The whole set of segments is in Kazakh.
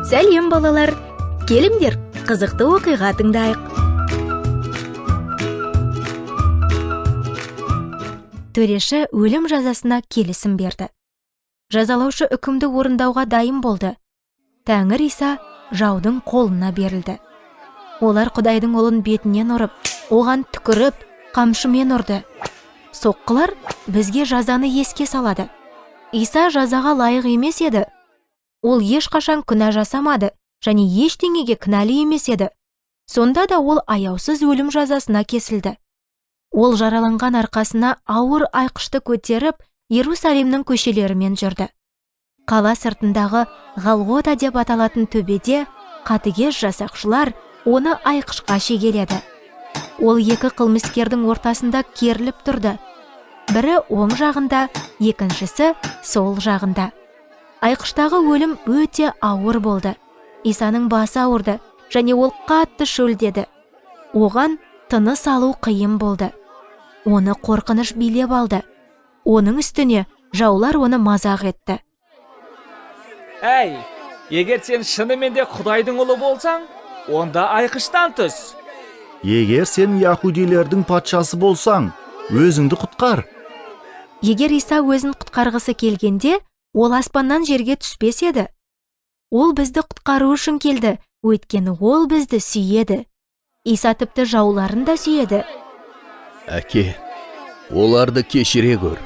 Сәлем балалар, келіңдер, қызықты оқиға тыңдайық. Төреші өлім жазасына келісім берді. Жазалаушы үкімді орындауға дайын болды. Тәңір Иса жаудың қолына берілді. Олар Құдайдың ұлын бетінен ұрып, оған түкіріп, қамшымен ұрды. Соққылар бізге жазаны еске салады. Иса жазаға лайық емес еді. Ол ешқашан күнә жасамады, және ештеңеге кінәлі емес еді. Сонда да ол аяусыз өлім жазасына кесілді. Ол жараланған арқасына ауыр айқышты көтеріп, Иерусалимнің көшелерімен жүрді. Қала сыртындағы Ғалғота деп аталатын төбеде қатыгез жасақшылар оны айқышқа шегеледі. Ол екі қылмыскердің ортасында керіліп тұрды. Бірі оң жағында, екіншісі сол жағында. Айқыштағы өлім өте ауыр болды. Исаның басы ауырды, және ол қатты шөлдеді. Оған тыныс алу қиын болды. Оны қорқыныш билеп алды. Оның үстіне жаулар оны мазақ етті. Әй, егер сен шынымен де Құдайдың ұлы болсаң, онда айқыштан түс. Егер сен яһудилердің патшасы болсаң, өзіңді құтқар. Егер Иса өзін құтқарғысы келгенде, ол аспаннан жерге түспес еді. Ол бізді құтқару үшін келді, өйткені ол бізді сүйеді. Иса тіпті жауларын да сүйеді. Әке, оларды кешіре көр.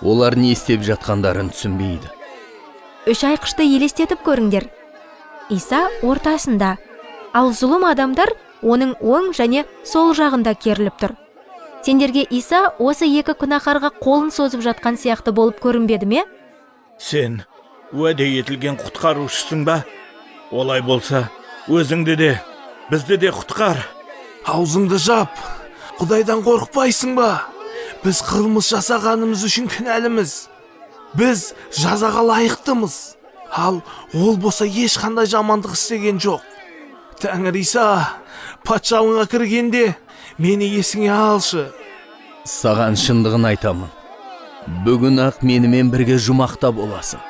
Олар не істеп жатқандарын түсінбейді. Үш айқышты елестетіп көріңдер. Иса ортасында, ал зұлым адамдар оның оң және сол жағында керіліп тұр. Сендерге Иса осы екі күнәһарға қолын созып жатқан сияқты болып көрінбеді ме? Сен уәде етілген құтқарушысың ба? Олай болса, өзіңді де, бізді де құтқар. Аузыңды жап, Құдайдан қорықпайсың ба? Біз қылмыс жасағанымыз үшін кінәліміз. Біз жазаға лайықтымыз. Ал ол болса ешқандай жамандық істеген жоқ. Тәңір Иса, патшалығыңа кіргенде мені есіңе алшы. Саған шындығын айтамын. Бүгін ақ менімен бірге жұмақта боласың.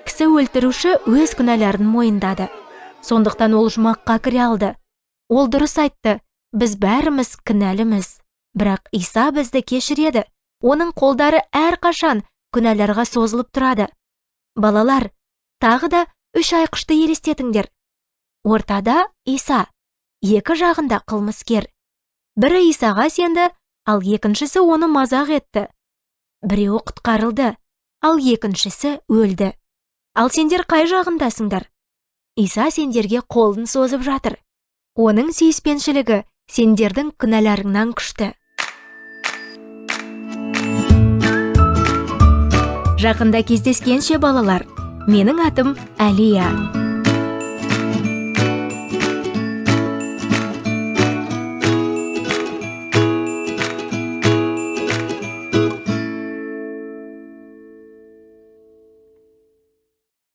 Кісі өлтіруші өз күнәларын мойындады. Сондықтан ол жұмаққа кіре алды. Ол дұрыс айтты, біз бәріміз кінәліміз. Бірақ Иса бізді кешіреді. Оның қолдары әрқашан күнәларға созылып тұрады. Балалар, тағы да үш айқышты елестетіңдер. Ортада Иса, екі жағында қылмыскер. Бірі Исаға сенді, ал екіншісі оны мазақ етті. Біреуі құтқарылды, ал екіншісі өлді. Ал сендер қай жағындасыңдар? Иса сендерге қолын созып жатыр. Оның сүйіспеншілігі сендердің күнәларыңнан күшті. Жақында кездескенше балалар, менің атым Әлия.